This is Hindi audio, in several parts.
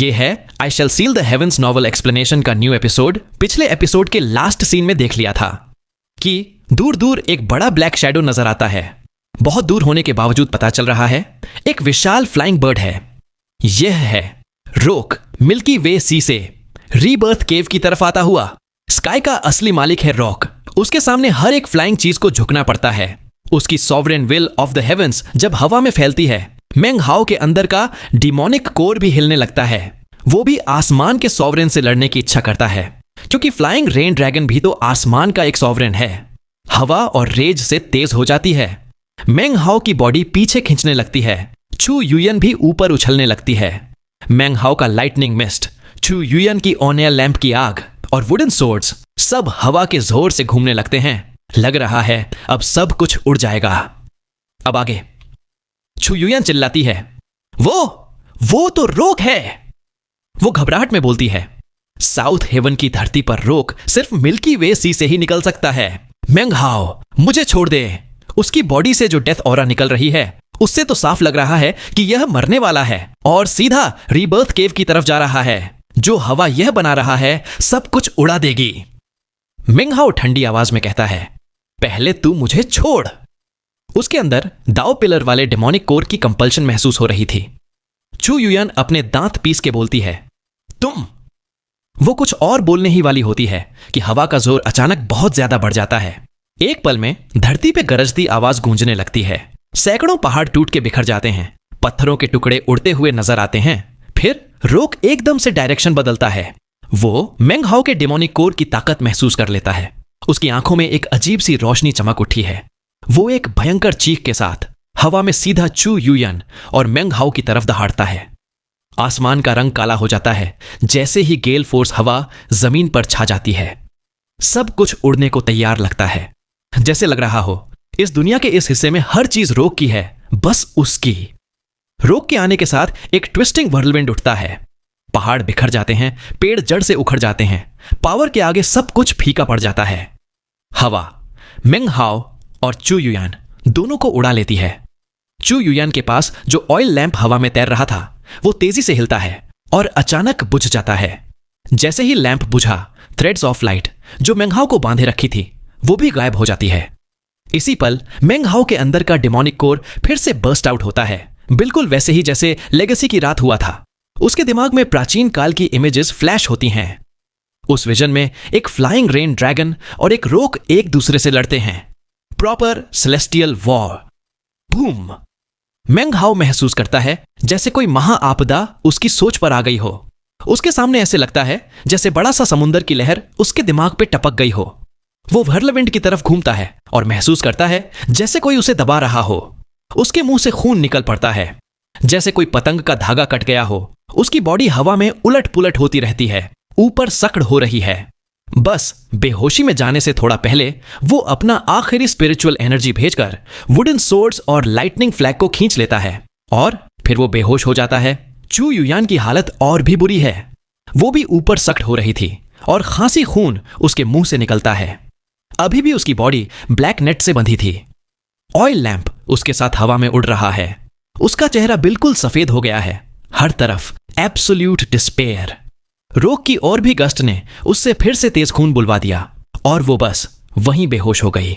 ये है I shall seal the heavens novel explanation का न्यू एपिसोड। पिछले एपिसोड के लास्ट सीन में देख लिया था कि दूर दूर एक बड़ा ब्लैक शैडो नजर आता है। बहुत दूर होने के बावजूद पता चल रहा है एक विशाल फ्लाइंग बर्ड है। यह है रोक, मिल्की वे सी से रीबर्थ केव की तरफ आता हुआ। स्काई का असली मालिक है रॉक। उसके सामने हर एक फ्लाइंग चीज को झुकना पड़ता है। उसकी sovereign will of the heavens जब हवा में फैलती है, मेंग हाओ के अंदर का डिमोनिक कोर भी हिलने लगता है। वो भी आसमान के सॉवरेन से लड़ने की इच्छा करता है, क्योंकि फ्लाइंग रेन ड्रैगन भी तो आसमान का एक सॉवरेन है। हवा और रेज से तेज हो जाती है। मेंग हाओ की बॉडी पीछे खींचने लगती है। चू युयन भी ऊपर उछलने लगती है। मेंग हाओ का लाइटनिंग मिस्ट, चू युयन की ऑनियल लैंप की आग और वुडन सोर्ड्स सब हवा के जोर से घूमने लगते हैं। लग रहा है अब सब कुछ उड़ जाएगा। अब आगे चू युयन चिल्लाती है, वो तो रोक है। वो घबराहट में बोलती है, साउथ हेवन की धरती पर रोक सिर्फ मिल्की वे सी से ही निकल सकता है। मेंग हाओ, मुझे छोड़ दे। उसकी बॉडी से जो डेथ ऑरा निकल रही है, उससे तो साफ लग रहा है कि यह मरने वाला है और सीधा रीबर्थ केव की तरफ जा रहा है। जो हवा यह बना रहा है सब कुछ उड़ा देगी। मेंग हाओ ठंडी आवाज में कहता है, पहले तू मुझे छोड़। उसके अंदर दाओ पिलर वाले डेमोनिक कोर की कंपल्शन महसूस हो रही थी। चू युयन अपने दांत पीस के बोलती है, तुम। वो कुछ और बोलने ही वाली होती है कि हवा का जोर अचानक बहुत ज्यादा बढ़ जाता है। एक पल में धरती पे गरजती आवाज गूंजने लगती है। सैकड़ों पहाड़ टूट के बिखर जाते हैं। पत्थरों के टुकड़े उड़ते हुए नजर आते हैं। फिर रोक एकदम से डायरेक्शन बदलता है। वो मेंग हाओ के डेमोनिक कोर की ताकत महसूस कर लेता है। उसकी आंखों में एक अजीब सी रोशनी चमक उठी है। वो एक भयंकर चीख के साथ हवा में सीधा चू युयन और मेंग हाओ की तरफ दहाड़ता है। आसमान का रंग काला हो जाता है जैसे ही गेल फोर्स हवा जमीन पर छा जाती है। सब कुछ उड़ने को तैयार लगता है। जैसे लग रहा हो इस दुनिया के इस हिस्से में हर चीज रोक की है, बस उसकी। रोक के आने के साथ एक ट्विस्टिंग व्हर्लविंड उठता है। पहाड़ बिखर जाते हैं, पेड़ जड़ से उखड़ जाते हैं। पावर के आगे सब कुछ फीका पड़ जाता है। हवा मेंग हाओ और चू युयान दोनों को उड़ा लेती है। चू युयान के पास जो ऑयल लैंप हवा में तैर रहा था, वो तेजी से हिलता है और अचानक बुझ जाता है। जैसे ही लैंप बुझा, थ्रेड्स ऑफ लाइट जो मेंग हाओ को बांधे रखी थी, वो भी गायब हो जाती है। इसी पल मेंग हाओ के अंदर का डेमोनिक कोर फिर से बर्स्ट आउट होता है, बिल्कुल वैसे ही जैसे लेगेसी की रात हुआ था। उसके दिमाग में प्राचीन काल की इमेजेस फ्लैश होती हैं। उस विजन में एक फ्लाइंग रेन ड्रैगन और एक रोक एक दूसरे से लड़ते हैं। Proper celestial war. बूम। मेंग हाओ महसूस करता है जैसे कोई महाआपदा उसकी सोच पर आ गई हो। उसके सामने ऐसे लगता है जैसे बड़ा सा समुंदर की लहर उसके दिमाग पे टपक गई हो। वो व्हर्लविंड की तरफ घूमता है और महसूस करता है जैसे कोई उसे दबा रहा हो। उसके मुंह से खून निकल पड़ता है, जैसे कोई पतंग का धागा कट गया हो। उसकी बॉडी हवा में उलट पुलट होती रहती है, ऊपर सकड़ हो रही है। बस बेहोशी में जाने से थोड़ा पहले वो अपना आखिरी स्पिरिचुअल एनर्जी भेजकर वुडन सोर्ड्स और लाइटनिंग फ्लैग को खींच लेता है और फिर वो बेहोश हो जाता है। चू युयान की हालत और भी बुरी है। वो भी ऊपर सकड़ हो रही थी और खांसी खून उसके मुंह से निकलता है। अभी भी उसकी बॉडी ब्लैक नेट से बंधी थी। ऑयल लैंप उसके साथ हवा में उड़ रहा है। उसका चेहरा बिल्कुल सफेद हो गया है। हर तरफ एब्सोल्यूट डिस्पेयर। रोक की और भी गस्ट ने उससे फिर से तेज खून बुलवा दिया और वो बस वहीं बेहोश हो गई।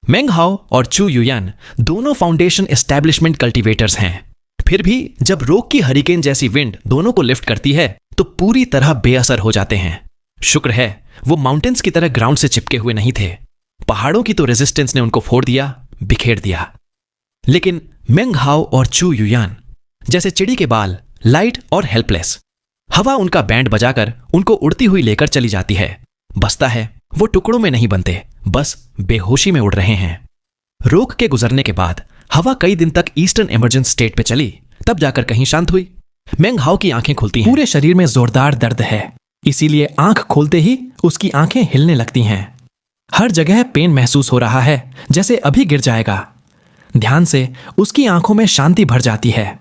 मेंग हाओ और चू युयान दोनों फाउंडेशन एस्टैब्लिशमेंट कल्टीवेटर्स हैं। फिर भी जब रोक की हरिकेन जैसी विंड दोनों को लिफ्ट करती है तो पूरी तरह बेअसर हो जाते हैं। शुक्र है वो माउंटेन्स की तरह ग्राउंड से चिपके हुए नहीं थे। पहाड़ों की तो रेजिस्टेंस ने उनको फोड़ दिया, बिखेर दिया। लेकिन मेंग हाओ और चू युयान जैसे चिड़ी के बाल, लाइट और हेल्पलेस। हवा उनका बैंड बजाकर उनको उड़ती हुई लेकर चली जाती है। बसता है वो टुकड़ों में नहीं बनते, बस बेहोशी में उड़ रहे हैं। रोक के गुजरने के बाद हवा कई दिन तक ईस्टर्न इमरजेंस स्टेट पे चली, तब जाकर कहीं शांत हुई। मेंग हाओ की आंखें खुलती हैं। पूरे शरीर में जोरदार दर्द है, इसीलिए आंख खोलते ही उसकी आंखें हिलने लगती हैं। हर जगह पेन महसूस हो रहा है, जैसे अभी गिर जाएगा। ध्यान से उसकी आंखों में शांति भर जाती है।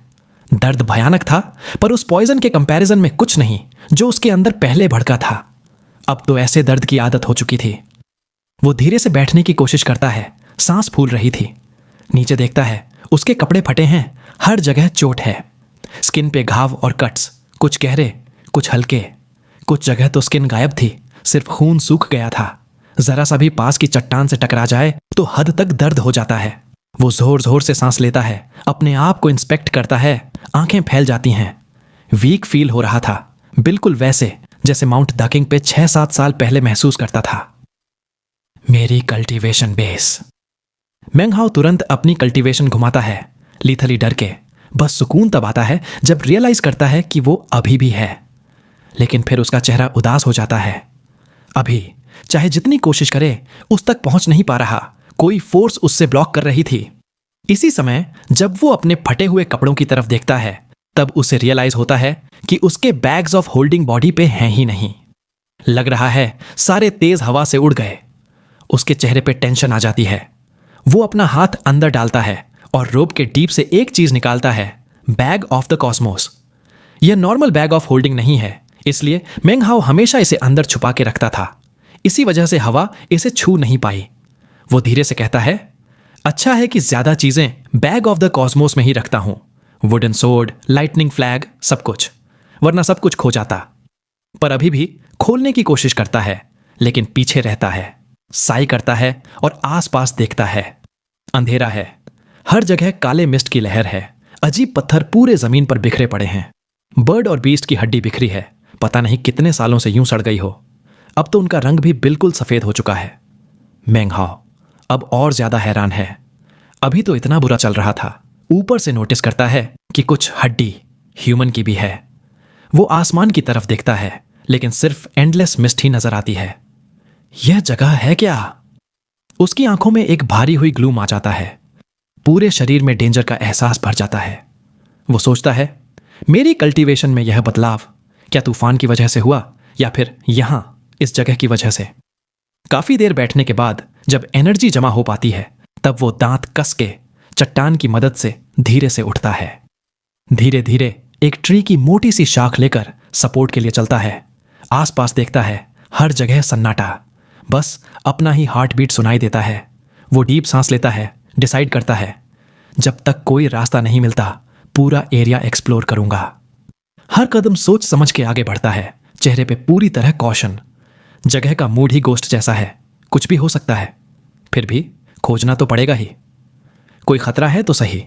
दर्द भयानक था, पर उस पॉइजन के कंपैरिजन में कुछ नहीं जो उसके अंदर पहले भड़का था। अब तो ऐसे दर्द की आदत हो चुकी थी। वो धीरे से बैठने की कोशिश करता है, सांस फूल रही थी। नीचे देखता है, उसके कपड़े फटे हैं, हर जगह चोट है। स्किन पे घाव और कट्स, कुछ गहरे, कुछ हल्के, कुछ जगह तो स्किन गायब थी, सिर्फ खून सूख गया था। जरा सा भी पास की चट्टान से टकरा जाए तो हद तक दर्द हो जाता है। वो जोर जोर से सांस लेता है, अपने आप को इंस्पेक्ट करता है, आंखें फैल जाती हैं। वीक फील हो रहा था, बिल्कुल वैसे जैसे माउंट दाकिंग पे 6-7 साल पहले महसूस करता था। मेरी कल्टीवेशन बेस। मेंग हाओ तुरंत अपनी कल्टीवेशन घुमाता है, लीथली डर के। बस सुकून तब आता है जब रियलाइज करता है कि वो अभी भी है। लेकिन फिर उसका चेहरा उदास हो जाता है। अभी चाहे जितनी कोशिश करे उस तक पहुंच नहीं पा रहा, कोई फोर्स उससे ब्लॉक कर रही थी। इसी समय जब वो अपने फटे हुए कपड़ों की तरफ देखता है तब उसे रियलाइज होता है कि उसके बैग्स ऑफ होल्डिंग बॉडी पे हैं ही नहीं। लग रहा है सारे तेज हवा से उड़ गए। उसके चेहरे पे टेंशन आ जाती है। वो अपना हाथ अंदर डालता है और रोब के डीप से एक चीज निकालता है, बैग ऑफ द कॉस्मोस। यह नॉर्मल बैग ऑफ होल्डिंग नहीं है, इसलिए मेंग हाओ हमेशा इसे अंदर छुपा के रखता था। इसी वजह से हवा इसे छू नहीं पाई। वो धीरे से कहता है, अच्छा है कि ज्यादा चीजें बैग ऑफ द कॉस्मोस में ही रखता हूं, वुडन सोर्ड, लाइटनिंग फ्लैग, सब कुछ, वरना सब कुछ खो जाता। पर अभी भी खोलने की कोशिश करता है, लेकिन पीछे रहता है, साई करता है और आसपास देखता है। अंधेरा है, हर जगह काले मिस्ट की लहर है, अजीब पत्थर पूरे जमीन पर बिखरे पड़े हैं। बर्ड और बीस्ट की हड्डी बिखरी है, पता नहीं कितने सालों से यूं सड़ गई हो। अब तो उनका रंग भी बिल्कुल सफेद हो चुका है। मेंग हाओ अब और ज्यादा हैरान है। अभी तो इतना बुरा चल रहा था, ऊपर से नोटिस करता है कि कुछ हड्डी ह्यूमन की भी है। वो आसमान की तरफ देखता है, लेकिन सिर्फ एंडलेस मिस्ट ही नजर आती है। यह जगह है क्या? उसकी आंखों में एक भारी हुई ग्लूम आ जाता है। पूरे शरीर में डेंजर का एहसास भर जाता है। वो सोचता है, मेरी कल्टीवेशन में यह बदलाव क्या तूफान की वजह से हुआ या फिर यहां इस जगह की वजह से? काफी देर बैठने के बाद जब एनर्जी जमा हो पाती है तब वो दांत कस के चट्टान की मदद से धीरे से उठता है। धीरे धीरे एक ट्री की मोटी सी शाख लेकर सपोर्ट के लिए चलता है। आसपास देखता है, हर जगह सन्नाटा, बस अपना ही हार्ट बीट सुनाई देता है। वो डीप सांस लेता है, डिसाइड करता है, जब तक कोई रास्ता नहीं मिलता पूरा एरिया एक्सप्लोर करूंगा। हर कदम सोच समझ के आगे बढ़ता है, चेहरे पे पूरी तरह कॉशन। जगह का मूड ही गोस्ट जैसा है, कुछ भी हो सकता है, फिर भी खोजना तो पड़ेगा ही, कोई खतरा है तो सही।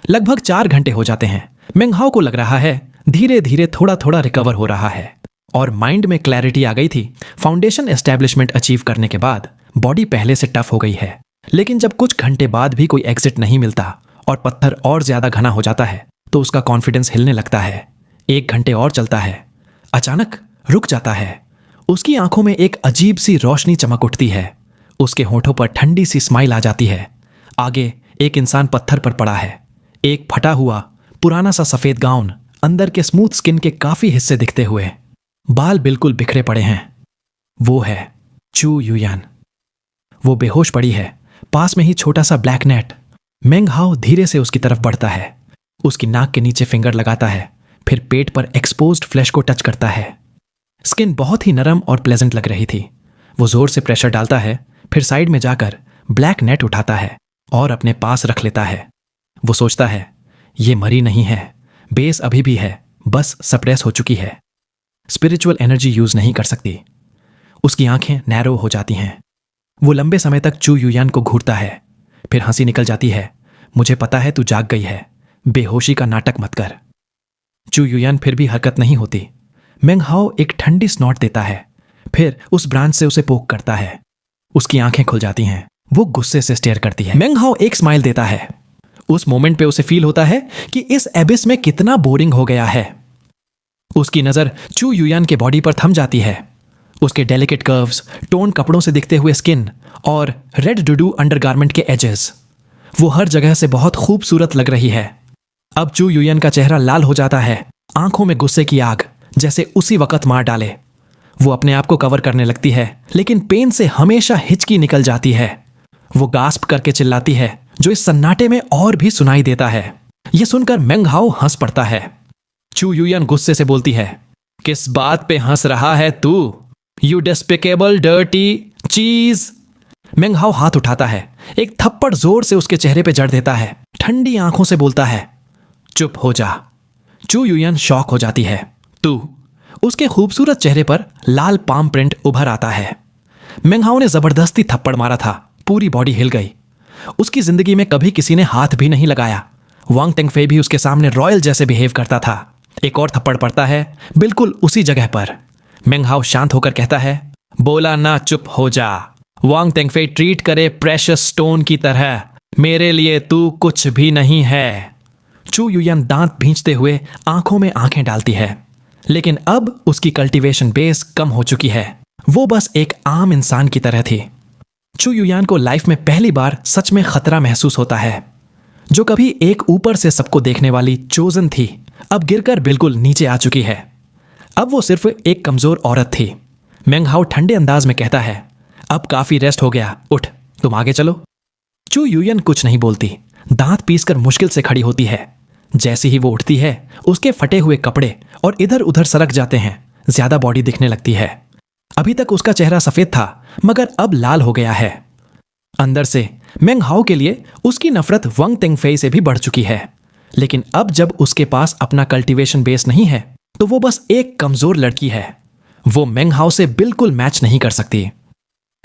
लगभग 4 घंटे हो जाते हैं। मेंग हाओ को लग रहा है धीरे धीरे थोड़ा थोड़ा रिकवर हो रहा है और माइंड में क्लैरिटी आ गई थी। फाउंडेशन एस्टैब्लिशमेंट अचीव करने के बाद बॉडी पहले से टफ हो गई है, लेकिन जब कुछ घंटे बाद भी कोई एग्जिट नहीं मिलता और पत्थर और ज्यादा घना हो जाता है तो उसका कॉन्फिडेंस हिलने लगता है। 1 घंटे और चलता है, अचानक रुक जाता है। उसकी आंखों में एक अजीब सी रोशनी चमक उठती है, उसके होठों पर ठंडी सी स्माइल आ जाती है। आगे एक इंसान पत्थर पर पड़ा है, एक फटा हुआ पुराना सा सफेद गाउन, अंदर के स्मूथ स्किन के काफी हिस्से दिखते हुए, बाल बिल्कुल बिखरे पड़े हैं। वो है चू युयान। वो बेहोश पड़ी है, पास में ही छोटा सा ब्लैक नेट। मेंग हाओ धीरे से उसकी तरफ बढ़ता है, उसकी नाक के नीचे फिंगर लगाता है, फिर पेट पर एक्सपोज्ड फ्लैश को टच करता है। स्किन बहुत ही नरम और प्लेजेंट लग रही थी। वो जोर से प्रेशर डालता है, फिर साइड में जाकर ब्लैक नेट उठाता है और अपने पास रख लेता है। वो सोचता है, ये मरी नहीं है, बेस अभी भी है, बस सप्रेस हो चुकी है, स्पिरिचुअल एनर्जी यूज नहीं कर सकती। उसकी आंखें नैरो हो जाती हैं। वो लंबे समय तक चू युयान को घूरता है, फिर हंसी निकल जाती है। मुझे पता है तू जाग गई है, बेहोशी का नाटक मत कर। चू युयान फिर भी हरकत नहीं होती। मेंग हाओ एक ठंडी स्नॉट देता है, फिर उस ब्रांच से उसे पोक करता है। उसकी आंखें खुल जाती हैं, वो गुस्से से स्टेयर करती है। मेंग हाओ एक स्माइल देता है। उस मोमेंट पे उसे फील होता है कि इस एबिस में कितना बोरिंग हो गया है। उसकी नजर चू युयान के बॉडी पर थम जाती है, उसके डेलिकेट कर्व्स, टोन कपड़ों से दिखते हुए स्किन और रेड डुडू अंडरगारमेंट के एजेस। वो हर जगह से बहुत खूबसूरत लग रही है। अब चू युयान का चेहरा लाल हो जाता है, आंखों में गुस्से की आग जैसे उसी वक्त मार डाले। वो अपने आप को कवर करने लगती है, लेकिन पेन से हमेशा हिचकी निकल जाती है। वो गास्प करके चिल्लाती है, जो इस सन्नाटे में और भी सुनाई देता है। यह सुनकर मेंग हाओ हंस पड़ता है। चू युयान गुस्से से बोलती है, किस बात पे हंस रहा है तू, यू डेस्पिकेबल डर्टी चीज। मेंग हाओ हाथ उठाता है, एक थप्पड़ जोर से उसके चेहरे पे जड़ देता है। ठंडी आंखों से बोलता है, चुप हो जा। चू युयन शॉक हो जाती है। तू। उसके खूबसूरत चेहरे पर लाल पाम प्रिंट उभर आता है। मेंगहाओ ने जबरदस्ती थप्पड़ मारा था, पूरी बॉडी हिल गई। उसकी जिंदगी में कभी किसी ने हाथ भी नहीं लगाया। वांग तेंगफेई भी उसके सामने रॉयल जैसे बिहेव करता था। एक और थप्पड़ पड़ता है, बिल्कुल उसी जगह पर। मेंगहाओ शांत होकर कहता है, बोला ना चुप हो जा। वांग तेंगफेई ट्रीट करे प्रेशियस स्टोन की तरह। मेरे लिए तू कुछ भी नहीं है। चू युयन दांत भींचते हुए आंखों में आंखें डालती है। लेकिन अब उसकी कल्टीवेशन बेस कम हो चुकी है। वो बस एक आम इंसान की तरह थी। चू युयान को लाइफ में पहली बार सच में खतरा महसूस होता है। जो कभी एक ऊपर से सबको देखने वाली चोजन थी, अब गिरकर बिल्कुल नीचे आ चुकी है। अब वो सिर्फ एक कमजोर औरत थी। मेंगहाओ ठंडे अंदाज में कहता है, अब काफी रेस्ट हो गया, उठ, तुम आगे चलो। चू युयन कुछ नहीं बोलती, दांत पीसकर मुश्किल से खड़ी होती है। जैसे ही वो उठती है, उसके फटे हुए कपड़े और इधर उधर सरक जाते हैं, ज्यादा बॉडी दिखने लगती है। अभी तक उसका चेहरा सफेद था, मगर अब लाल हो गया है। अंदर से मेंगहाओ के लिए उसकी नफरत वांग तेंगफेई से भी बढ़ चुकी है। लेकिन अब जब उसके पास अपना कल्टीवेशन बेस नहीं है, तो वो बस एक कमजोर लड़की है। वो मेंगहाओ से बिल्कुल मैच नहीं कर सकती।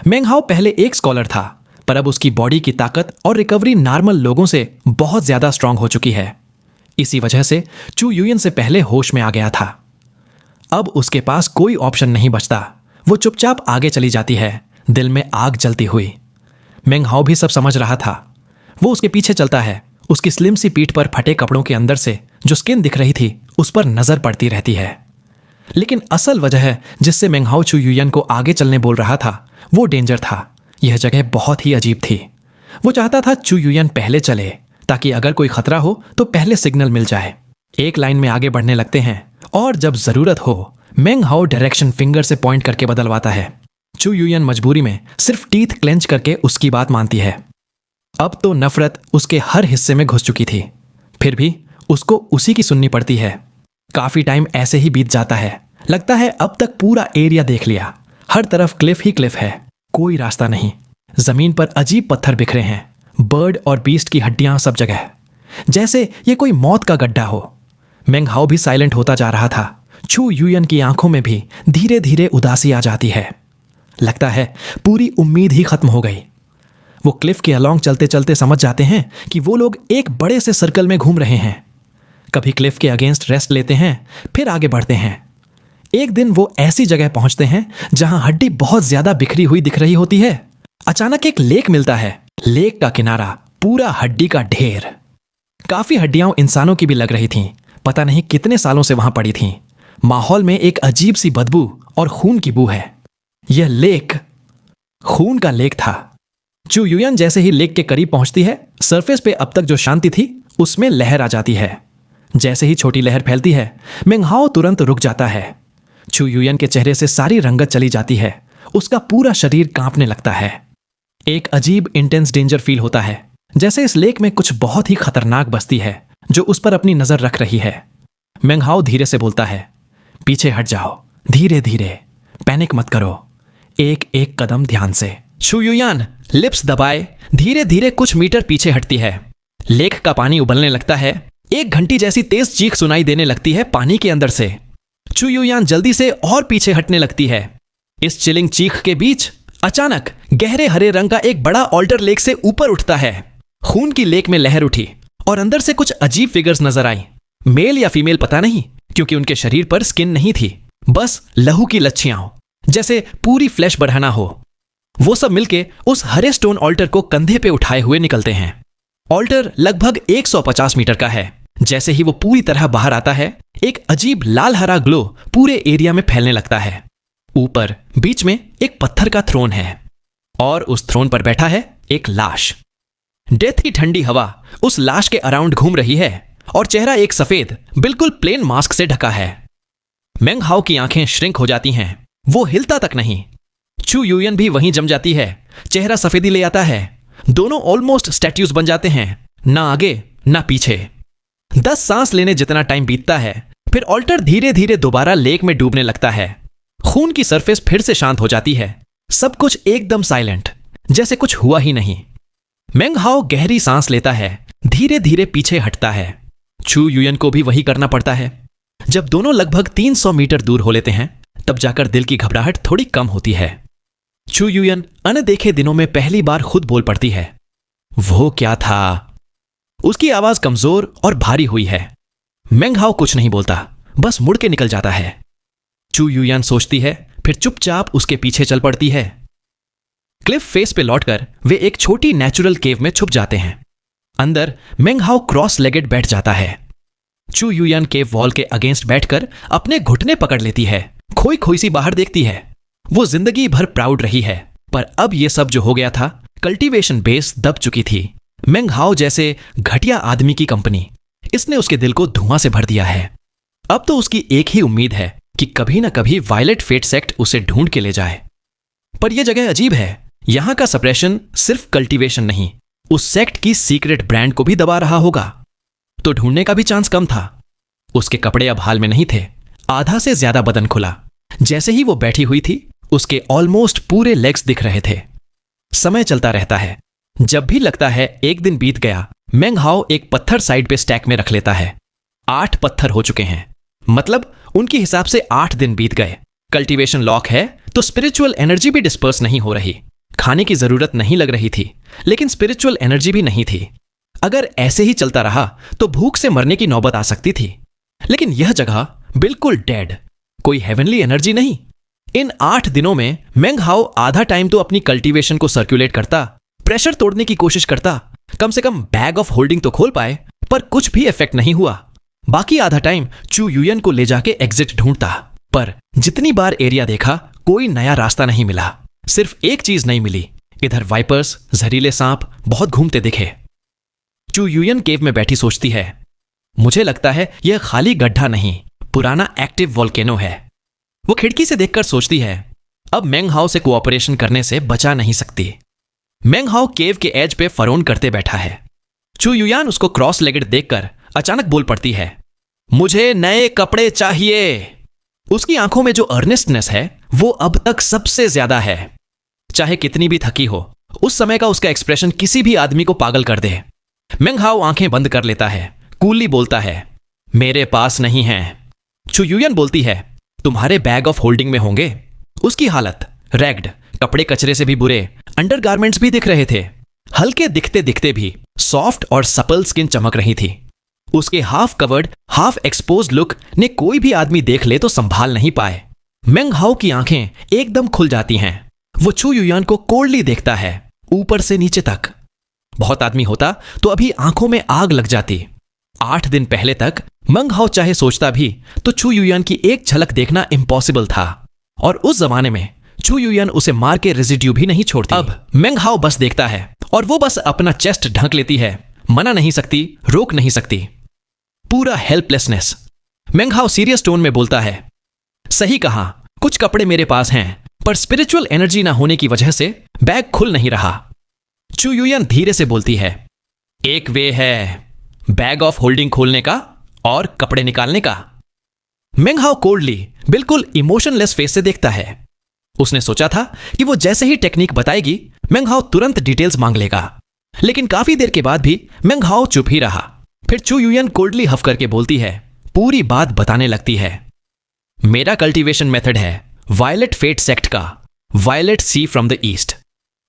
मेंगहाओ पहले एक स्कॉलर था, पर अब उसकी बॉडी की ताकत और रिकवरी नॉर्मल लोगों से बहुत ज्यादा स्ट्रांग हो चुकी है। इसी वजह से चू युयन से पहले होश में आ गया था। अब उसके पास कोई ऑप्शन नहीं बचता। वो चुपचाप आगे चली जाती है, दिल में आग जलती हुई। मेंगहाओ भी सब समझ रहा था। वो उसके पीछे चलता है। उसकी स्लिम सी पीठ पर फटे कपड़ों के अंदर से जो स्किन दिख रही थी, उस पर नजर पड़ती रहती है। लेकिन असल वजह जिससे मेंगहाओ चू युयन को आगे चलने बोल रहा था, वो डेंजर था। यह जगह बहुत ही अजीब थी। वो चाहता था चू युयन पहले चले, ताकि अगर कोई खतरा हो तो पहले सिग्नल मिल जाए। एक लाइन में आगे बढ़ने लगते हैं और जब जरूरत हो, मेंगहाओ डायरेक्शन फिंगर से पॉइंट करके बदलवाता है। चू युयन मजबूरी में सिर्फ टीथ क्लेंच करके उसकी बात मानती है। अब तो नफरत उसके हर हिस्से में घुस चुकी थी, फिर भी उसको उसी की सुननी पड़ती है। काफी टाइम ऐसे ही बीत जाता है। लगता है अब तक पूरा एरिया देख लिया। हर तरफ क्लिफ ही क्लिफ है, कोई रास्ता नहीं। जमीन पर अजीब पत्थर बिखरे हैं, बर्ड और बीस्ट की हड्डियां सब जगह, जैसे ये कोई मौत का गड्ढा हो। मेंगहाओ भी साइलेंट होता जा रहा था। चू युयन की आंखों में भी धीरे धीरे उदासी आ जाती है। लगता है पूरी उम्मीद ही खत्म हो गई। वो क्लिफ के अलोंग चलते चलते समझ जाते हैं कि वो लोग एक बड़े से सर्कल में घूम रहे हैं। कभी क्लिफ के अगेंस्ट रेस्ट लेते हैं, फिर आगे बढ़ते हैं। एक दिन वो ऐसी जगह पहुंचते हैं जहां हड्डी बहुत ज्यादा बिखरी हुई दिख रही होती है। अचानक एक लेक मिलता है। लेक का किनारा पूरा हड्डी का ढेर। काफी हड्डियां इंसानों की भी लग रही थीं। पता नहीं कितने सालों से वहां पड़ी थीं। माहौल में एक अजीब सी बदबू और खून की बू है। यह लेक खून का लेक था। चू युयन जैसे ही लेक के करीब पहुंचती है, सरफेस पे अब तक जो शांति थी उसमें लहर आ जाती है। जैसे ही छोटी लहर फैलती है, मेंगहाओ तुरंत रुक जाता है। चू युयन के चेहरे से सारी रंगत चली जाती है। उसका पूरा शरीर कांपने लगता है। एक अजीब इंटेंस डेंजर फील होता है, जैसे इस लेक में कुछ बहुत ही खतरनाक बस्ती है जो उस पर अपनी नजर रख रही है। मेंगहाओ धीरे से बोलता है, पीछे हट जाओ, धीरे धीरे, पैनिक मत करो, एक एक कदम ध्यान से। चू युयन लिप्स दबाए धीरे धीरे कुछ मीटर पीछे हटती है। लेक का पानी उबलने लगता है। एक घंटी जैसी तेज चीख सुनाई देने लगती है पानी के अंदर से। चू युयन जल्दी से और पीछे हटने लगती है। इस चिलिंग चीख के बीच अचानक गहरे हरे रंग का एक बड़ा ऑल्टर लेक से ऊपर उठता है। खून की लेक में लहर उठी और अंदर से कुछ अजीब फिगर्स नजर आई। मेल या फीमेल पता नहीं, क्योंकि उनके शरीर पर स्किन नहीं थी, बस लहू की लच्छियां, जैसे पूरी फ्लैश बढ़ाना हो। वो सब मिलके उस हरे स्टोन ऑल्टर को कंधे पे उठाए हुए निकलते हैं। ऑल्टर लगभग 150 मीटर का है। जैसे ही वो पूरी तरह बाहर आता है, एक अजीब लाल हरा ग्लो पूरे एरिया में फैलने लगता है। ऊपर बीच में एक पत्थर का थ्रोन है और उस थ्रोन पर बैठा है एक लाश। डेथ की ठंडी हवा उस लाश के अराउंड घूम रही है और चेहरा एक सफेद बिल्कुल प्लेन मास्क से ढका है। मेंगहाओ की आंखें श्रिंक हो जाती हैं। वो हिलता तक नहीं। चू युयन भी वहीं जम जाती है। चेहरा सफेदी ले आता है। दोनों ऑलमोस्ट स्टैट्यूज बन जाते हैं, ना आगे ना पीछे। 10 सांस लेने जितना टाइम बीतता है, फिर ऑल्टर धीरे धीरे दोबारा लेक में डूबने लगता है। खून की सरफेस फिर से शांत हो जाती है। सब कुछ एकदम साइलेंट, जैसे कुछ हुआ ही नहीं। मेंगहाओ गहरी सांस लेता है, धीरे धीरे पीछे हटता है। चू युयन को भी वही करना पड़ता है। जब दोनों लगभग 300 मीटर दूर हो लेते हैं तब जाकर दिल की घबराहट थोड़ी कम होती है। चू युयन अनदेखे दिनों में पहली बार खुद बोल पड़ती है। वो क्या था? उसकी आवाज कमजोर और भारी हुई है। मेंग हाओ कुछ नहीं बोलता, बस मुड़ के निकल जाता है। चू युयन सोचती है, फिर चुपचाप उसके पीछे चल पड़ती है। क्लिफ फेस पे लौटकर वे एक छोटी नेचुरल केव में छुप जाते हैं। अंदर मेंग हाओ क्रॉस लेगेड बैठ जाता है। चू युयन केव वॉल के अगेंस्ट बैठकर अपने घुटने पकड़ लेती है, खोई खोई सी बाहर देखती है। वो जिंदगी भर प्राउड रही है, पर अब ये सब जो हो गया था, कल्टीवेशन बेस दब चुकी थी। मेंग हाओ जैसे घटिया आदमी की कंपनी, इसने उसके दिल को धुआं से भर दिया है। अब तो उसकी एक ही उम्मीद है कि कभी ना कभी वायलेट फेट सेक्ट उसे ढूंढ के ले जाए। पर यह जगह अजीब है। यहां का सप्रेशन सिर्फ कल्टीवेशन नहीं, उस सेक्ट की सीक्रेट ब्रांड को भी दबा रहा होगा। तो ढूंढने का भी चांस कम था। उसके कपड़े अब हाल में नहीं थे, आधा से ज्यादा बदन खुला। जैसे ही वो बैठी हुई थी, उसके ऑलमोस्ट पूरे लेग्स दिख रहे थे। समय चलता रहता है। जब भी लगता है एक दिन बीत गया, मेंग हाओ एक पत्थर साइड पे स्टैक में रख लेता है। 8 पत्थर हो चुके हैं, मतलब उनके हिसाब से 8 दिन बीत गए। कल्टीवेशन लॉक है तो स्पिरिचुअल एनर्जी भी डिस्पर्स नहीं हो रही। खाने की जरूरत नहीं लग रही थी, लेकिन स्पिरिचुअल एनर्जी भी नहीं थी। अगर ऐसे ही चलता रहा तो भूख से मरने की नौबत आ सकती थी। लेकिन यह जगह बिल्कुल डेड, कोई हेवनली एनर्जी नहीं। इन 8 दिनों में मेंग हाओ आधा टाइम तो अपनी कल्टीवेशन को सर्कुलेट करता, प्रेशर तोड़ने की कोशिश करता, कम से कम बैग ऑफ होल्डिंग तो खोल पाए, पर कुछ भी इफेक्ट नहीं हुआ। बाकी आधा टाइम चू युयन को ले जाके एग्जिट ढूंढता, पर जितनी बार एरिया देखा कोई नया रास्ता नहीं मिला। सिर्फ एक चीज नहीं मिली, इधर वाइपर्स, जहरीले सांप बहुत घूमते दिखे। चू युयन केव में बैठी सोचती है, मुझे लगता है यह खाली गड्ढा नहीं, पुराना एक्टिव वोल्केनो है। वो खिड़की से देखकर सोचती है, अब मेंग हाओ से कोऑपरेशन करने से बचा नहीं सकती। मेंग हाओ केव के एज पे फरोन करते बैठा है। चू युयान उसको क्रॉस लेगेड देखकर अचानक बोल पड़ती है, मुझे नए कपड़े चाहिए। उसकी आंखों में जो अर्नेस्टनेस है वो अब तक सबसे ज्यादा है। चाहे कितनी भी थकी हो, उस समय का उसका एक्सप्रेशन किसी भी आदमी को पागल कर दे। मेंग हाओ आंखें बंद कर लेता है, कूली बोलता है, मेरे पास नहीं है। चू युयन बोलती है, तुम्हारे बैग ऑफ होल्डिंग में होंगे। उसकी हालत रैग्ड, कपड़े कचरे से भी बुरे, अंडरगारमेंट्स भी दिख रहे थे। हल्के दिखते दिखते भी सॉफ्ट और सपल स्किन चमक रही थी। उसके half covered half exposed look ने कोई भी आदमी देख ले तो संभाल नहीं पाए। मेंग हाओ की आंखें एकदम खुल जाती हैं। वो चू युयान को कोल्डली देखता है, ऊपर से नीचे तक। बहुत आदमी होता तो अभी आंखों में आग लग जाती। 8 दिन पहले तक मेंग हाओ चाहे सोचता भी तो चू युयान की एक झलक देखना इम्पॉसिबल था, और उस जमाने में चू युयान उसे मार के रेजिड्यू भी नहीं छोड़ती। अब मेंग हाओ बस देखता है और वो बस अपना चेस्ट ढक लेती है। मना नहीं सकती, रोक नहीं सकती। पूरा हेल्पलेसनेस। मेंग हाओ सीरियस टोन में बोलता है, सही कहा, कुछ कपड़े मेरे पास हैं, पर स्पिरिचुअल एनर्जी ना होने की वजह से बैग खुल नहीं रहा। चू युयान धीरे से बोलती है, एक वे है बैग ऑफ होल्डिंग खोलने का और कपड़े निकालने का। मेंग हाओ कोल्डली, बिल्कुल इमोशनलेस फेस से देखता है। उसने सोचा था कि वो जैसे ही टेक्निक बताएगी मेंग हाओ तुरंत डिटेल्स मांग लेगा, लेकिन काफी देर के बाद भी मेंग हाओ चुप ही रहा। फिर चू युयान कोल्डली हफ करके बोलती है, पूरी बात बताने लगती है, मेरा कल्टीवेशन मेथड है वायलेट फेट सेक्ट का, violet sea from the east.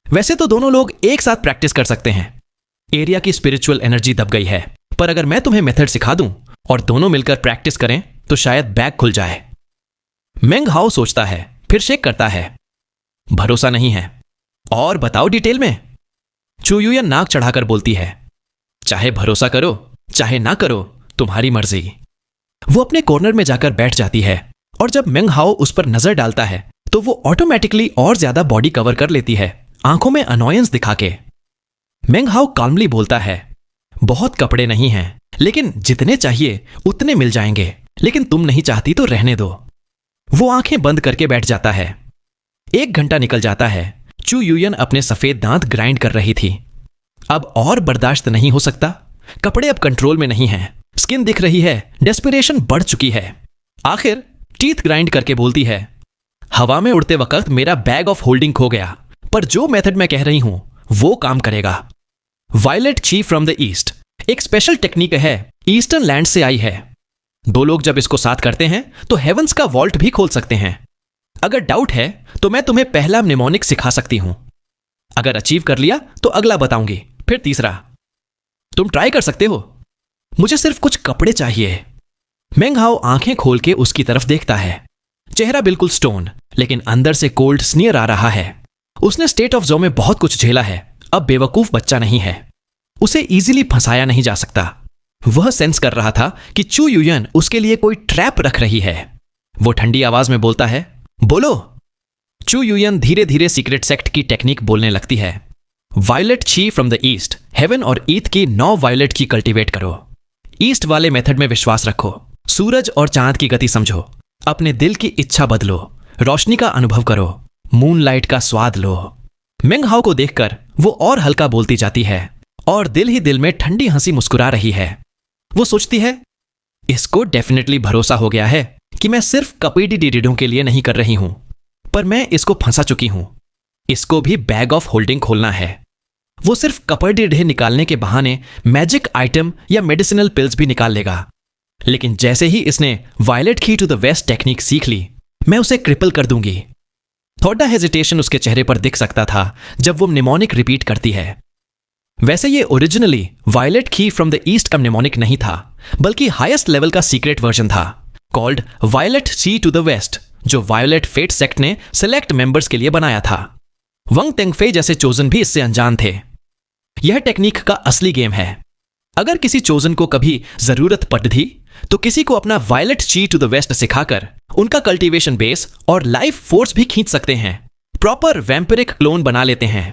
वैसे तो दोनों लोग एक साथ प्रैक्टिस कर सकते हैं। एरिया की स्पिरिचुअल एनर्जी दब गई है, पर अगर मैं तुम्हें मेथड सिखा दूं और दोनों मिलकर प्रैक्टिस करें तो शायद बैग खुल जाए। मेंग हाओ सोचता है, फिर शेक करता है, भरोसा नहीं है, और बताओ डिटेल में। चू युयान नाक चढ़ाकर बोलती है, चाहे भरोसा करो चाहे ना करो, तुम्हारी मर्जी। वो अपने कॉर्नर में जाकर बैठ जाती है, और जब मेंग हाओ उस पर नजर डालता है तो वो ऑटोमेटिकली और ज्यादा बॉडी कवर कर लेती है, आंखों में अनॉयंस दिखा के। मेंग हाओ काल्मली बोलता है, बहुत कपड़े नहीं हैं, लेकिन जितने चाहिए उतने मिल जाएंगे, लेकिन तुम नहीं चाहती तो रहने दो। वो आंखें बंद करके बैठ जाता है। 1 घंटा निकल जाता है। चू युयान अपने सफेद दांत ग्राइंड कर रही थी। अब और बर्दाश्त नहीं हो सकता। कपड़े अब कंट्रोल में नहीं हैं, स्किन दिख रही है, डेस्पिरेशन बढ़ चुकी है। आखिर टीथ ग्राइंड करके बोलती है, हवा में उड़ते वक्त मेरा बैग ऑफ होल्डिंग खो गया, पर जो मेथड मैं कह रही हूं वो काम करेगा। वायलेट ची फ्रॉम द ईस्ट एक स्पेशल टेक्निक है, ईस्टर्न लैंड से आई है। दो लोग जब इसको साथ करते हैं तो हेवंस का वॉल्ट भी खोल सकते हैं। अगर डाउट है तो मैं तुम्हें पहला निमोनिक सिखा सकती हूं। अगर अचीव कर लिया तो अगला बताऊंगी, फिर तीसरा। तुम ट्राई कर सकते हो। मुझे सिर्फ कुछ कपड़े चाहिए। मेंग हाओ आंखें खोल के उसकी तरफ देखता है। चेहरा बिल्कुल स्टोन, लेकिन अंदर से कोल्ड स्नीयर आ रहा है। उसने स्टेट ऑफ जो में बहुत कुछ झेला है, अब बेवकूफ बच्चा नहीं है। उसे इजीली फंसाया नहीं जा सकता। वह सेंस कर रहा था कि चू यूयन उसके लिए कोई ट्रैप रख रही है। वो ठंडी आवाज में बोलता है, बोलो। चू यूयन धीरे धीरे सीक्रेट सेक्ट की टेक्निक बोलने लगती है। वायलेट ची फ्रॉम द ईस्ट, हेवन और ईथ की 9 वायलेट की कल्टीवेट करो। ईस्ट वाले मेथड में विश्वास रखो। सूरज और चांद की गति समझो। अपने दिल की इच्छा बदलो। रोशनी का अनुभव करो। मूनलाइट का स्वाद लो। मेंग हाओ को देखकर वो और हल्का बोलती जाती है और दिल ही दिल में ठंडी हंसी मुस्कुरा रही है। वो सोचती है, इसको डेफिनेटली भरोसा हो गया है कि मैं सिर्फ कपीडी डिडिडों के लिए नहीं कर रही हूं, पर मैं इसको फंसा चुकी हूं। इसको भी बैग ऑफ होल्डिंग खोलना है। वो सिर्फ कपड़े ढेर निकालने के बहाने मैजिक आइटम या मेडिसिनल पिल्स भी निकाल लेगा। लेकिन जैसे ही इसने वायलेट की टू द वेस्ट टेक्निक सीख ली, मैं उसे क्रिपल कर दूंगी। थोड़ा हेजिटेशन उसके चेहरे पर दिख सकता था जब वो निमोनिक रिपीट करती है। वैसे ये ओरिजिनली वायलेट की फ्रॉम द ईस्ट का निमोनिक नहीं था, बल्कि हाईएस्ट लेवल का सीक्रेट वर्जन था, called violet sea to the west, जो वायलेट फेट सेक्ट ने सिलेक्ट मेंबर्स के लिए बनाया था। वंग तेंगफे जैसे चोजन भी इससे अनजान थे। यह टेक्निक का असली गेम है। अगर किसी चोजन को कभी जरूरत पड़ी तो किसी को अपना वायलेट ची टू द वेस्ट सिखाकर उनका कल्टीवेशन बेस और लाइफ फोर्स भी खींच सकते हैं। प्रॉपर वैम्पिरिक क्लोन बना लेते हैं।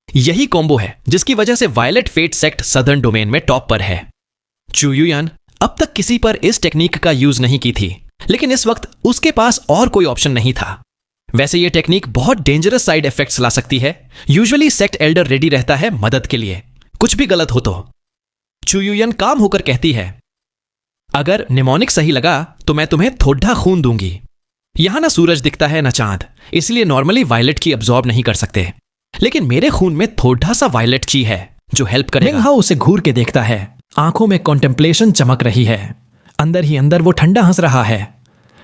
यही कॉम्बो है जिसकी वजह से violet fate sect southern domain में टॉप पर है। चू यूयान अब तक किसी पर इस टेक्निक का यूज नहीं की थी, लेकिन इस वक्त उसके पास और कोई ऑप्शन नहीं था। वैसे यह टेक्निक बहुत डेंजरस साइड इफेक्ट्स ला सकती है। यूजुअली सेक्ट एल्डर रेडी रहता है मदद के लिए, कुछ भी गलत हो तो। चू यूयान काम होकर कहती है, अगर निमोनिक सही लगा तो मैं तुम्हें थोड़ा खून दूंगी। यहां ना सूरज दिखता है ना चांद, इसलिए नॉर्मली वायलेट की अब्सॉर्ब नहीं कर सकते, लेकिन मेरे खून में थोड़ा सा वायलेट की है जो हेल्प करेगा। मेंग हाओ उसे घूर के देखता है। आंखों में कॉन्टेम्पलेशन चमक रही है। अंदर ही अंदर वो ठंडा हंस रहा है।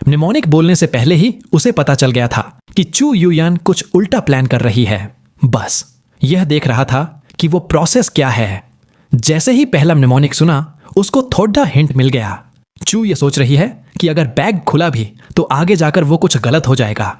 निमोनिक बोलने से पहले ही उसे पता चल गया था कि चू यूयान कुछ उल्टा प्लान कर रही है। बस यह देख रहा था कि वो प्रोसेस क्या है। जैसे ही पहला निमोनिक सुना, उसको थोड़ा हिंट मिल गया। चू ये सोच रही है कि अगर बैग खुला भी तो आगे जाकर वो कुछ गलत हो जाएगा।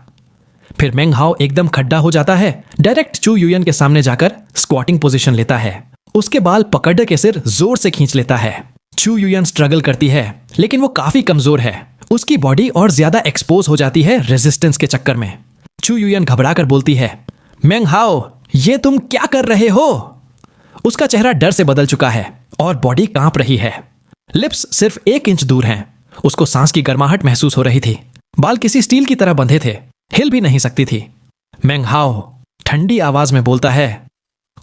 फिर मेंग हाओ एकदम खड्डा हो जाता है। डायरेक्ट चू यूयन के सामने जाकर स्क्वाटिंग पोजीशन लेता है। उसके बाल पकड़ के सिर जोर से खींच लेता है। चू यूयन स्ट्रगल करती है, लेकिन वो काफी कमजोर है। उसकी बॉडी और ज्यादा एक्सपोज हो जाती है रेजिस्टेंस के चक्कर में। चू यूयन घबरा कर बोलती है, मेंग हाओ ये तुम क्या कर रहे हो? उसका चेहरा डर से बदल चुका है और बॉडी कांप रही है। लिप्स सिर्फ 1 इंच दूर हैं। उसको सांस की गर्माहट महसूस हो रही थी। बाल किसी स्टील की तरह बंधे थे, हिल भी नहीं सकती थी। मेंग हाओ ठंडी आवाज में बोलता है,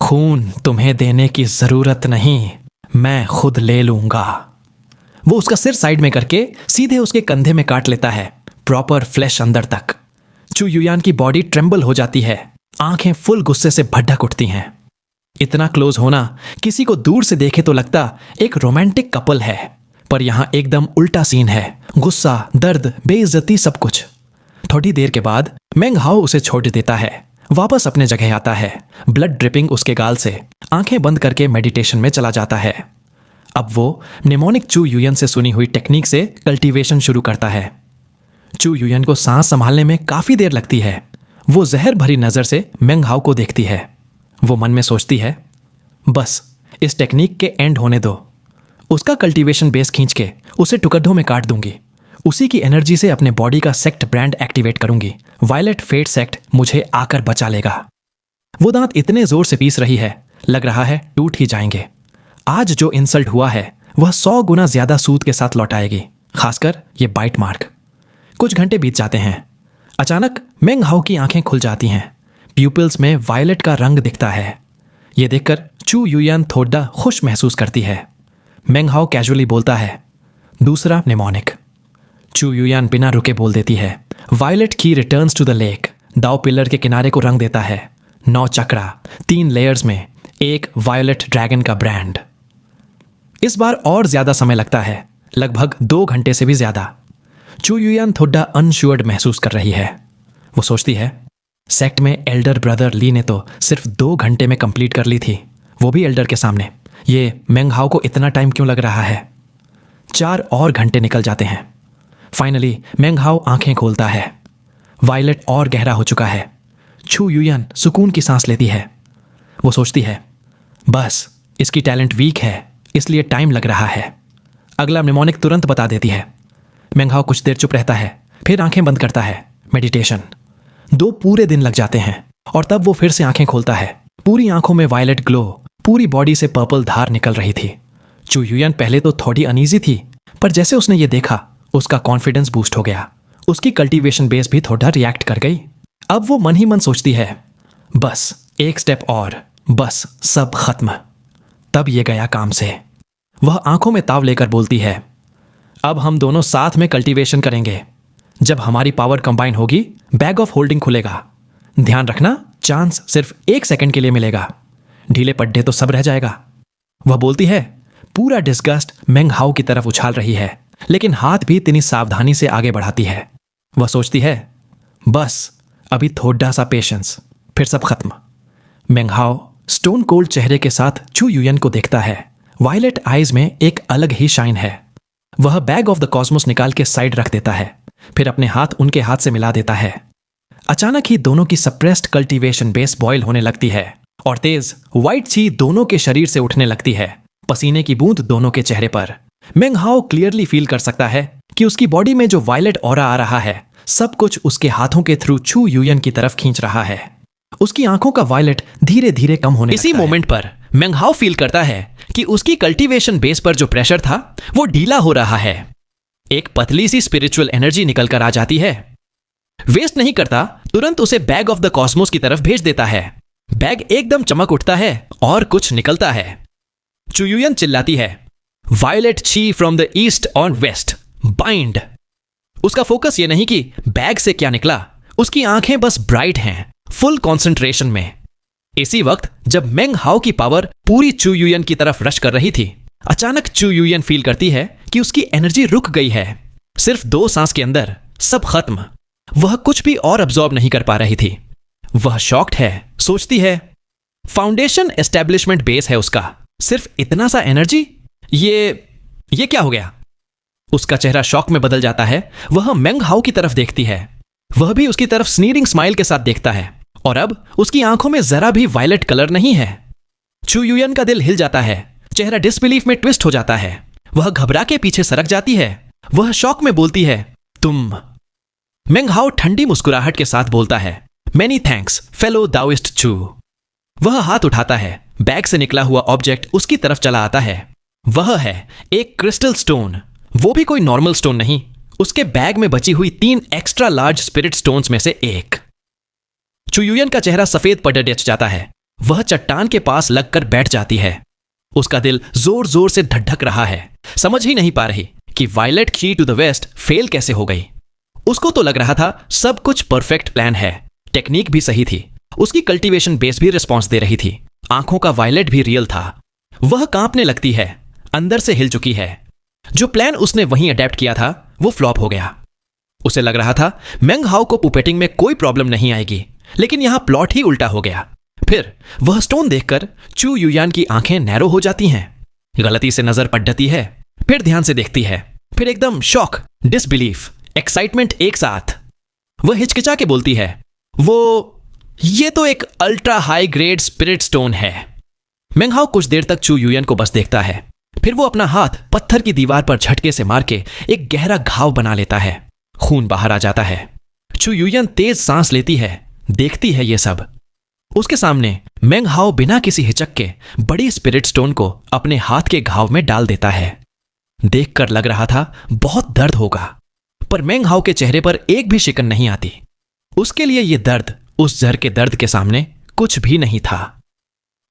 खून तुम्हें देने की जरूरत नहीं, मैं खुद ले लूंगा। वो उसका सिर साइड में करके सीधे उसके कंधे में काट लेता है, प्रॉपर फ्लैश अंदर तक। चू यूयान की बॉडी ट्रेम्बल हो जाती है। आंखें फुल गुस्से से भड़क उठती हैं। इतना क्लोज होना किसी को दूर से देखे तो लगता एक रोमांटिक कपल है, पर यहां एकदम उल्टा सीन है। गुस्सा, दर्द, बेइज्जती, सब कुछ। थोड़ी देर के बाद मेंग हाओ उसे छोड़ देता है। वापस अपने जगह आता है। ब्लड ड्रिपिंग उसके गाल से। आंखें बंद करके मेडिटेशन में चला जाता है। अब वो निमोनिक चू यूयन से सुनी हुई टेक्निक से कल्टीवेशन शुरू करता है। चू यूयन को सांस संभालने में काफी देर लगती है। वो जहर भरी नजर से मेंग हाओ को देखती है। वो मन में सोचती है, बस इस टेक्निक के एंड होने दो। उसका कल्टीवेशन बेस खींच के उसे टुकड़ों में काट दूंगी। उसी की एनर्जी से अपने बॉडी का सेक्ट ब्रांड एक्टिवेट करूंगी। वायलेट फेट सेक्ट मुझे आकर बचा लेगा। वो दांत इतने जोर से पीस रही है, लग रहा है टूट ही जाएंगे। आज जो इंसल्ट हुआ है वह 100 गुना ज्यादा सूद के साथ लौटाएगी, खासकर ये बाइट मार्क। कुछ घंटे बीत जाते हैं। अचानक मेंग हाओ की आंखें खुल जाती हैं। प्यूपिल्स में वायलेट का रंग दिखता है। यह देखकर चू यूयान थोड़ा खुश महसूस करती है। मेंग हाओ कैजुअली बोलता है, दूसरा निमोनिक। चू यूयान बिना रुके बोल देती है, वायलेट की रिटर्न्स टू द लेक। दाव पिलर के किनारे को रंग देता है। 9 चक्रा, 3 लेयर्स में एक वायलेट ड्रैगन का ब्रांड। इस बार और ज्यादा समय लगता है, लगभग 2 घंटे से भी ज्यादा। चू युयान थोड़ा अनश्योर्ड महसूस कर रही है। वो सोचती है, सेक्ट में एल्डर ब्रदर ली ने तो सिर्फ 2 घंटे में कंप्लीट कर ली थी, वो भी एल्डर के सामने। ये मेंग हाओ को इतना टाइम क्यों लग रहा है? 4 और घंटे निकल जाते हैं। फाइनली मेंग हाओ आंखें खोलता है। वायलेट और गहरा हो चुका है। चू युयान सुकून की सांस लेती है। वो सोचती है, बस इसकी टैलेंट वीक है, इसलिए टाइम लग रहा है। अगला निमोनिक तुरंत बता देती है। मेंग हाओ कुछ देर चुप रहता है, फिर आंखें बंद करता है। मेडिटेशन। 2 पूरे दिन लग जाते हैं और तब वो फिर से आंखें खोलता है। पूरी आंखों में वायलेट ग्लो, पूरी बॉडी से पर्पल धार निकल रही थी। चू युयान पहले तो थोड़ी अनईजी थी, पर जैसे उसने ये देखा, उसका कॉन्फिडेंस बूस्ट हो गया। उसकी कल्टीवेशन बेस भी थोड़ा रिएक्ट कर गई। अब वो मन ही मन सोचती है, बस एक स्टेप और, बस सब खत्म। तब ये गया काम से। वह आंखों में ताव लेकर बोलती है, अब हम दोनों साथ में कल्टीवेशन करेंगे। जब हमारी पावर कंबाइन होगी, बैग ऑफ होल्डिंग खुलेगा। ध्यान रखना, चांस सिर्फ 1 सेकंड के लिए मिलेगा। ढीले पड्डे तो सब रह जाएगा। वह बोलती है। पूरा डिस्गस्ट मेंग हाओ की तरफ उछाल रही है, लेकिन हाथ भी इतनी सावधानी से आगे बढ़ाती है। वह सोचती है, बस अभी थोड़ा सा पेशेंस, फिर सब खत्म। मेंग हाओ स्टोन कोल्ड चेहरे के साथ चू युयान को देखता है। वायलेट आइज में एक अलग ही शाइन है। वह बैग ऑफ द कॉस्मोस निकाल के साइड रख देता है, फिर अपने हाथ उनके हाथ से मिला देता है। अचानक ही दोनों की सप्रेस्ड कल्टीवेशन बेस बॉयल होने लगती है और तेज व्हाइट ची दोनों के शरीर से उठने लगती है, पसीने की बूंद दोनों के चेहरे पर। मेंग हाओ क्लियरली फील कर सकता है कि उसकी बॉडी में जो वायलेट ऑरा आ रहा है, सब कुछ उसके हाथों के थ्रू चू युयान की तरफ खींच रहा है। उसकी आंखों का वायलेट धीरे धीरे कम होने लगता है। इसी मोमेंट पर मेंग हाओ फील करता है कि उसकी कल्टीवेशन बेस पर जो प्रेशर था, वो ढीला हो रहा है। एक पतली सी स्पिरिचुअल एनर्जी निकल कर आ जाती है। वेस्ट नहीं करता, तुरंत उसे बैग ऑफ द कॉस्मोस की तरफ भेज देता है। बैग एकदम चमक उठता है और कुछ निकलता है। चू युयान चिल्लाती है, वायलेट ची फ्रॉम द ईस्ट और वेस्ट, बाइंड। उसका फोकस ये नहीं कि बैग से क्या निकला, उसकी आंखें बस ब्राइट हैं, फुल कंसंट्रेशन में। इसी वक्त जब मेंग हाओ की पावर पूरी चू युयान की तरफ रश कर रही थी, अचानक चू युयान फील करती है कि उसकी एनर्जी रुक गई है। सिर्फ 2 सांस के अंदर सब खत्म। वह कुछ भी और अब्सॉर्ब नहीं कर पा रही थी। वह शॉक्ड है, सोचती है, फाउंडेशन एस्टेब्लिशमेंट बेस है उसका, सिर्फ इतना सा एनर्जी, ये क्या हो गया? उसका चेहरा शॉक में बदल जाता है। वह मेंग हाओ की तरफ देखती है। वह भी उसकी तरफ स्नीरिंग स्माइल के साथ देखता है और अब उसकी आंखों में जरा भी वायलेट कलर नहीं है। चू युयान का दिल हिल जाता है, चेहरा डिसबिलीफ में ट्विस्ट हो जाता है। वह घबरा के पीछे सरक जाती है। वह शॉक में बोलती है, तुम? मेंग हाओ ठंडी मुस्कुराहट के साथ बोलता है, मेनी थैंक्स फेलो दाओइस्ट चू। वह हाथ उठाता है। बैग से निकला हुआ ऑब्जेक्ट उसकी तरफ चला आता है। वह है एक क्रिस्टल स्टोन, वो भी कोई नॉर्मल स्टोन नहीं, उसके बैग में बची हुई 3 एक्स्ट्रा लार्ज स्पिरिट स्टोन्स में से एक। चू युयान का चेहरा सफेद पड़ जाता है। वह चट्टान के पास लगकर बैठ जाती है। उसका दिल जोर जोर से धड़धक रहा है। समझ ही नहीं पा रही कि वायलेट की टू द वेस्ट फेल कैसे हो गई। उसको तो लग रहा था सब कुछ परफेक्ट प्लान है, टेक्निक भी सही थी, उसकी कल्टीवेशन बेस भी रिस्पॉन्स दे रही थी, आंखों का वायलेट भी रियल था। वह कांपने लगती है, अंदर से हिल चुकी है। जो प्लान उसने वहीं अडेप्ट किया था, वो फ्लॉप हो गया। उसे लग रहा था मेंग हाओ को पुपेटिंग में कोई प्रॉब्लम नहीं आएगी, लेकिन यहां प्लॉट ही उल्टा हो गया। फिर वह स्टोन देखकर चू युयान की आंखें नैरो हो जाती हैं। गलती से नजर पड़ती है, फिर ध्यान से देखती है, फिर एकदम शॉक, डिसबिलीफ, एक्साइटमेंट एक साथ। वह हिचकिचा के बोलती है, ये तो एक ultra high grade spirit stone है। मेंग हाओ कुछ देर तक चू युयान को बस देखता है, फिर वो अपना हाथ पत्थर की दीवार पर झटके से मार के एक गहरा घाव बना लेता है। खून बाहर आ जाता है। चू युयान तेज सांस लेती है, देखती है ये सब। उसके सामने मेंग हाओ बिना किसी हिचक के बड़ी स्पिरिट स्टोन को अपने हाथ के घाव में डाल देता है। देखकर लग रहा था बहुत दर्द होगा, पर मेंग हाओ के चेहरे पर एक भी शिकन नहीं आती। उसके लिए यह दर्द उस जहर के दर्द के सामने कुछ भी नहीं था।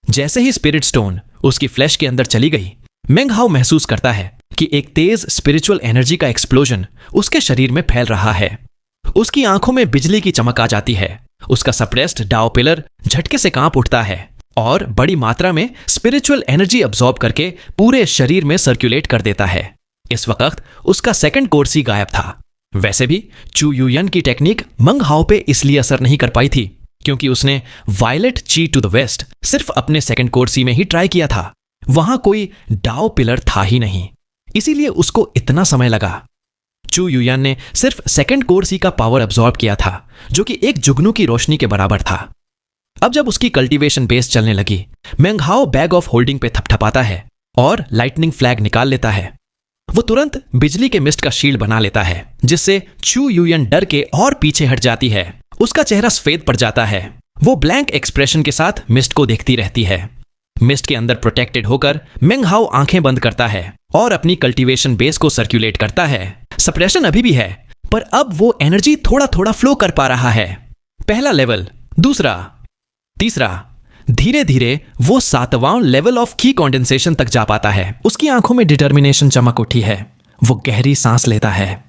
जैसे ही स्पिरिट स्टोन उसकी फ्लैश के अंदर चली गई, मेंग हाओ महसूस करता है कि एक तेज स्पिरिचुअल एनर्जी का एक्सप्लोजन उसके शरीर में फैल रहा है। उसकी आंखों में बिजली की चमक आ जाती है। उसका सप्रेस्ड डाओ पिलर झटके से कांप उठता है। और बड़ी मात्रा में स्पिरिचुअल एनर्जी अब्सॉर्ब करके पूरे शरीर में सर्कुलेट कर देता है। इस वक्त उसका सेकंड कोर्स ही गायब था। वैसे भी चू यूयन की टेक्निक मंग हाओ पे इसलिए असर नहीं कर पाई थी क्योंकि उसने वायलेट ची टू द वेस्ट सिर्फ अपने सेकंड कोर्स में ही ट्राई किया था। वहां कोई डाओ पिलर था ही नहीं, इसीलिए उसको इतना समय लगा। चू यूयन ने सिर्फ सेकंड कोर्स का पावर अब्सॉर्ब किया था, जो कि एक जुगनू की रोशनी के बराबर था। अब जब उसकी कल्टीवेशन बेस चलने लगी, मेंग हाओ बैग ऑफ होल्डिंग पे थपथपाता है और लाइटनिंग फ्लैग निकाल लेता है। वो तुरंत बिजली के मिस्ट का शील्ड बना लेता है, जिससे चू यूयन डर के और पीछे हट जाती है। उसका चेहरा सफेद पड़ जाता है। वो ब्लैंक एक्सप्रेशन के साथ मिस्ट को देखती रहती है। मिस्ट के अंदर प्रोटेक्टेड होकर मेंग हाओ आंखें बंद करता है और अपनी कल्टीवेशन बेस को सर्कुलेट करता है। सप्रेशन अभी भी है, पर अब वो एनर्जी थोड़ा थोड़ा फ्लो कर पा रहा है। पहला लेवल, दूसरा, तीसरा, धीरे धीरे वो 7वां लेवल ऑफ की कंडेंसेशन तक जा पाता है। उसकी आंखों में डिटर्मिनेशन चमक उठी है। वो गहरी सांस लेता है।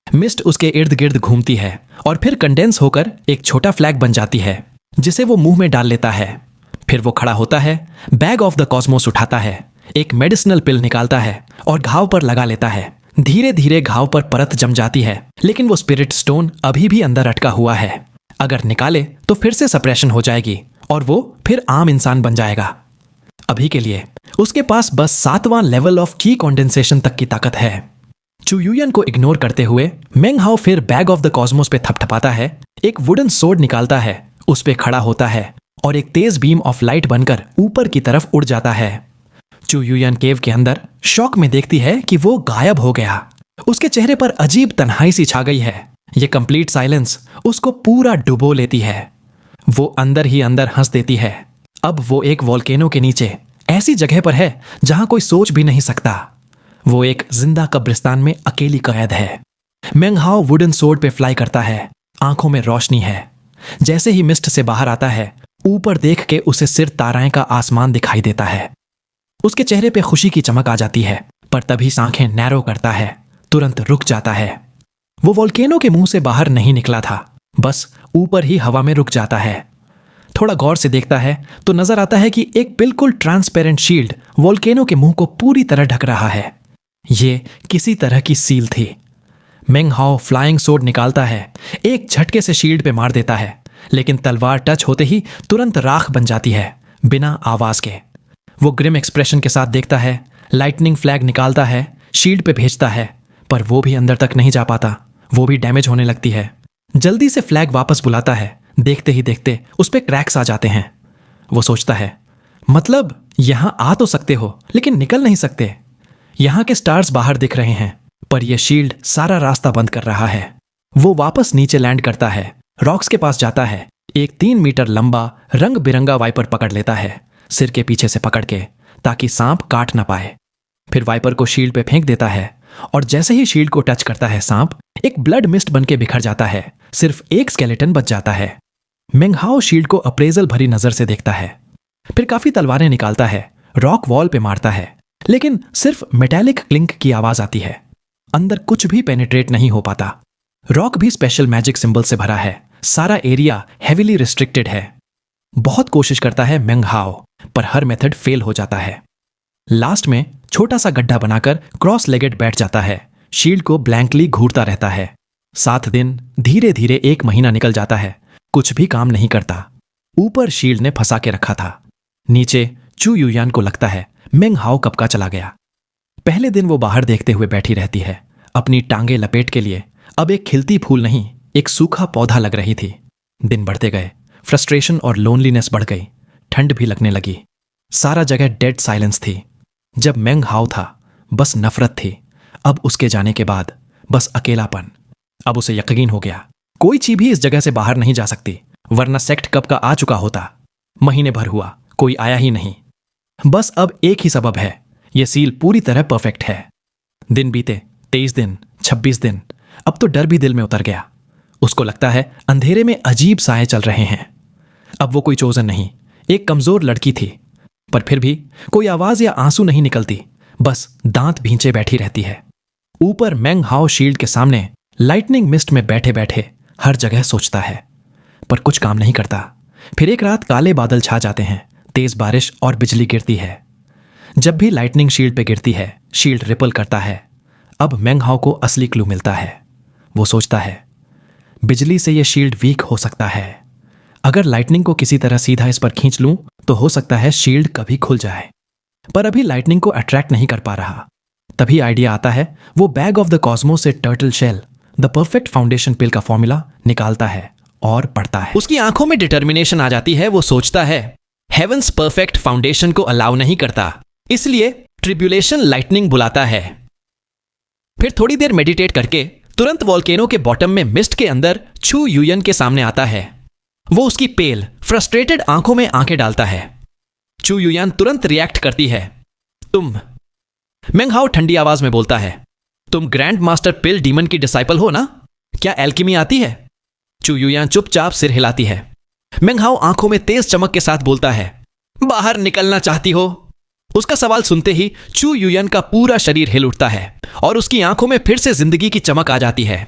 मिस्ट उसके इर्द गिर्द घूमती है और फिर कंडेंस होकर एक छोटा फ्लैग बन जाती है, जिसे वो मुंह में डाल लेता है। फिर वो खड़ा होता है, बैग ऑफ द कॉस्मोस उठाता है, एक मेडिसिनल पिल निकालता है और घाव पर लगा लेता है। धीरे धीरे घाव पर परत जम जाती है, लेकिन वो स्पिरिट स्टोन अभी भी अंदर अटका हुआ है। अगर निकाले तो फिर से सप्रेशन हो जाएगी और वो फिर आम इंसान बन जाएगा। अभी के लिए उसके पास बस 7वां लेवल ऑफ की कंडेंसेशन तक की ताकत है। चू यूयन को इग्नोर करते हुए मेंग हाओ फिर बैग ऑफ द कॉस्मोस पे थपथपाता है, एक वुडन सोर्ड निकालता है, उस पे खड़ा होता है और एक तेज बीम ऑफ लाइट बनकर ऊपर की तरफ उड़ जाता है। चू यूयन केव के अंदर शॉक में देखती है कि वो गायब हो गया। उसके चेहरे पर अजीब तन्हाई सी छा गई है। ये कंप्लीट साइलेंस उसको पूरा डुबो लेती है। वो अंदर ही अंदर हंस देती है। अब वो एक वोल्केनो के नीचे ऐसी जगह पर है जहां कोई सोच भी नहीं सकता। वो एक जिंदा कब्रिस्तान में अकेली कैद है। मेंग हाओ वुडन सोर्ड पे फ्लाई करता है। आंखों में रोशनी है। जैसे ही मिस्ट से बाहर आता है, ऊपर देख के उसे सिर ताराएं का आसमान दिखाई देता है। उसके चेहरे पे खुशी की चमक आ जाती है, पर तभी आंखें नैरो करता है, तुरंत रुक जाता है। वो वोल्केनो के मुंह से बाहर नहीं निकला था, बस ऊपर ही हवा में रुक जाता है। थोड़ा गौर से देखता है तो नजर आता है कि एक बिल्कुल ट्रांसपेरेंट शील्ड वोल्केनो के मुंह को पूरी तरह ढक रहा है। ये किसी तरह की सील थी। मेंग हाओ फ्लाइंग सोर्ड निकालता है, एक झटके से शील्ड पे मार देता है, लेकिन तलवार टच होते ही तुरंत राख बन जाती है, बिना आवाज के। वो ग्रिम एक्सप्रेशन के साथ देखता है, लाइटनिंग फ्लैग निकालता है, शील्ड पे भेजता है, पर वो भी अंदर तक नहीं जा पाता। वो भी डैमेज होने लगती है। जल्दी से फ्लैग वापस बुलाता है। देखते ही देखते उस पे क्रैक्स आ जाते हैं। वो सोचता है, मतलब यहां आ तो सकते हो, लेकिन निकल नहीं सकते। यहां के स्टार्स बाहर दिख रहे हैं, पर यह शील्ड सारा रास्ता बंद कर रहा है। वो वापस नीचे लैंड करता है, रॉक्स के पास जाता है, एक 3 मीटर लंबा रंग बिरंगा वाइपर पकड़ लेता है, सिर के पीछे से पकड़ के, ताकि सांप काट ना पाए। फिर वाइपर को शील्ड पे फेंक देता है और जैसे ही शील्ड को टच करता है सांप, एक ब्लड मिस्ट बन के बिखर जाता है। सिर्फ एक स्केलेटन बच जाता है। मेंग हाओ शील्ड को अप्रेजल भरी नजर से देखता है। फिर काफी तलवारें निकालता है, रॉक वॉल पे मारता है, लेकिन सिर्फ मेटालिक क्लिंक की आवाज आती है। अंदर कुछ भी पेनिट्रेट नहीं हो पाता। रॉक भी स्पेशल मैजिक सिंबल से भरा है। सारा एरिया हेविली रिस्ट्रिक्टेड है। बहुत कोशिश करता है मेंग हाओ, पर हर मेथड फेल हो जाता है। लास्ट में छोटा सा गड्ढा बनाकर क्रॉस लेगेड बैठ जाता है, शील्ड को ब्लैंकली घूरता रहता है। 7 दिन, धीरे धीरे 1 महीना निकल जाता है, कुछ भी काम नहीं करता। ऊपर शील्ड ने फंसा के रखा था, नीचे चू यूयान को लगता है मेंग हाओ कब का चला गया। पहले दिन वो बाहर देखते हुए बैठी रहती है, अपनी टांगे लपेट के लिए। अब एक खिलती फूल नहीं, एक सूखा पौधा लग रही थी। दिन बढ़ते गए, फ्रस्ट्रेशन और लोनलीनेस बढ़ गई, ठंड भी लगने लगी। सारा जगह डेड साइलेंस थी। जब मेंग हाओ था, बस नफरत थी। अब उसके जाने के बाद बस अकेलापन। अब उसे यकीन हो गया, कोई चीज भी इस जगह से बाहर नहीं जा सकती, वरना सेक्ट कब का आ चुका होता। महीने भर हुआ, कोई आया ही नहीं। बस अब एक ही सबब है, यह सील पूरी तरह परफेक्ट है। दिन बीते, 23 दिन, 26 दिन। अब तो डर भी दिल में उतर गया। उसको लगता है अंधेरे में अजीब साए चल रहे हैं। अब वो कोई चोजन नहीं, एक कमजोर लड़की थी, पर फिर भी कोई आवाज या आंसू नहीं निकलती, बस दांत भींचे बैठी रहती है। ऊपर मेंग हाओ शील्ड के सामने लाइटनिंग मिस्ट में बैठे बैठे हर जगह सोचता है, पर कुछ काम नहीं करता। फिर एक रात काले बादल छा जाते हैं, तेज बारिश और बिजली गिरती है। जब भी लाइटनिंग शील्ड पे गिरती है, शील्ड रिपल करता है। अब मेंग हाओ को असली क्लू मिलता है। वो सोचता है, बिजली से यह शील्ड वीक हो सकता है। अगर लाइटनिंग को किसी तरह सीधा इस पर खींच लूं तो हो सकता है शील्ड कभी खुल जाए। पर अभी लाइटनिंग को अट्रैक्ट नहीं कर पा रहा। तभी आइडिया आता है। वो बैग ऑफ द कॉस्मोस से turtle shell, the perfect foundation pill का फॉर्मूला निकालता है और पढ़ता है। उसकी आंखों में डिटर्मिनेशन आ जाती है। वो सोचता है, हेवंस परफेक्ट फाउंडेशन को अलाउ नहीं करता, इसलिए ट्रिब्यूलेशन लाइटनिंग बुलाता है। फिर थोड़ी देर मेडिटेट करके तुरंत वॉल्केनो के बॉटम में मिस्ट के अंदर चू यूयन के सामने आता है। वो उसकी पेल फ्रस्ट्रेटेड आंखों में आंखें डालता है। चू यूयन तुरंत रिएक्ट करती है। तुम, मेंग हाओ ठंडी आवाज में बोलता है, तुम ग्रैंड मास्टर पिल डीमन की डिसाइपल हो ना? क्या एल्केमी आती है? चू यूयन चुपचाप सिर हिलाती है। मेंग हाओ आंखों में तेज चमक के साथ बोलता है, बाहर निकलना चाहती हो? उसका सवाल सुनते ही चू यूयन का पूरा शरीर हिल उठता है और उसकी आंखों में फिर से जिंदगी की चमक आ जाती है।